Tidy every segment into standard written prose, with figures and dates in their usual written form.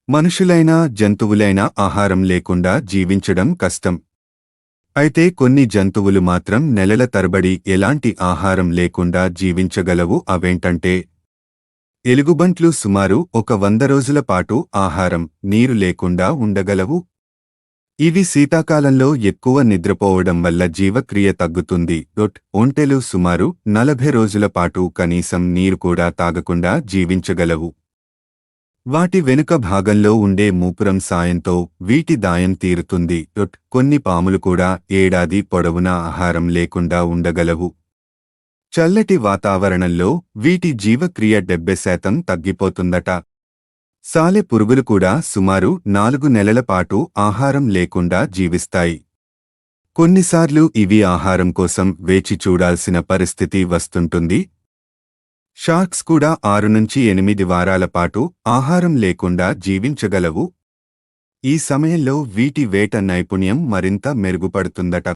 మనుషులైనా జంతువులైనా ఆహారం లేకుండా జీవించడం కష్టం. అయితే కొన్ని జంతువులు మాత్రం నెలల తరబడి ఎలాంటి ఆహారం లేకుండా జీవించగలవు. అవేంటంటే ఎలుగుబంట్లు సుమారు 100 రోజుల పాటు ఆహారం, నీరు లేకుండా ఉండగలవు. ఇవి శీతాకాలంలో ఎక్కువ నిద్రపోవడం వల్ల జీవక్రియ తగ్గుతుంది. ఒంటెలు సుమారు 40 రోజుల పాటు కనీసం నీరు కూడా తాగకుండా జీవించగలవు. వాటి వెనుక భాగంలో ఉండే మూపురం సాయంతో వీటి దాయం తీరుతుంది. కొన్ని పాములు కూడా ఏడాది పొడవునా ఆహారం లేకుండా ఉండగలవు. చల్లటి వాతావరణంలో వీటి జీవక్రియ 70% తగ్గిపోతుందట. సాలె పురుగులు కూడా సుమారు 4 నెలల పాటు ఆహారం లేకుండా జీవిస్తాయి. కొన్నిసార్లు ఇవి ఆహారం కోసం వేచి చూడాల్సిన పరిస్థితి వస్తుంటుంది. షార్క్స్ కూడా 6 నుంచి 8 వారాల పాటు ఆహారం లేకుండా జీవించగలవు. ఈ సమయంలో వీటి వేట నైపుణ్యం మరింత మెరుగుపడుతుందట.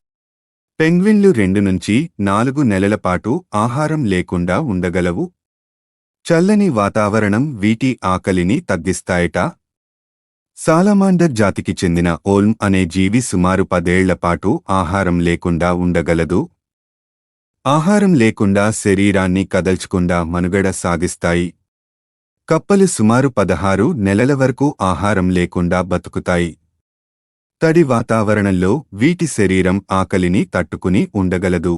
పెంగ్విన్లు 2 నుంచి 4 నెలల పాటు ఆహారం లేకుండా ఉండగలవు. చల్లని వాతావరణం వీటి ఆకలిని తగ్గిస్తాయట. సాలమాండర్ జాతికి చెందిన ఓల్మ్ అనే జీవి సుమారు 10 ఏళ్ల పాటు ఆహారం లేకుండా ఉండగలదు. ఆహారం లేకుండా శరీరాన్ని కదల్చకుండా మనుగడ సాగిస్తాయి. కప్పలు సుమారు 16 నెలల వరకు ఆహారం లేకుండా బతుకుతాయి. తడి వాతావరణంలో వీటి శరీరం ఆకలిని తట్టుకుని ఉండగలదు.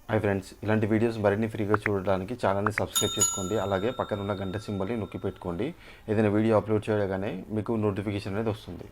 హాయ్ ఫ్రెండ్స్, ఇలాంటి వీడియోస్ మరిన్ని ఫ్రీగా చూడడానికి ఛానల్ని సబ్స్క్రైబ్ చేసుకోండి. అలాగే పక్కన ఉన్న గంట సింబల్ని నొక్కి పెట్టుకోండి. ఏదైనా వీడియో అప్లోడ్ చేయగానే మీకు నోటిఫికేషన్ అనేది వస్తుంది.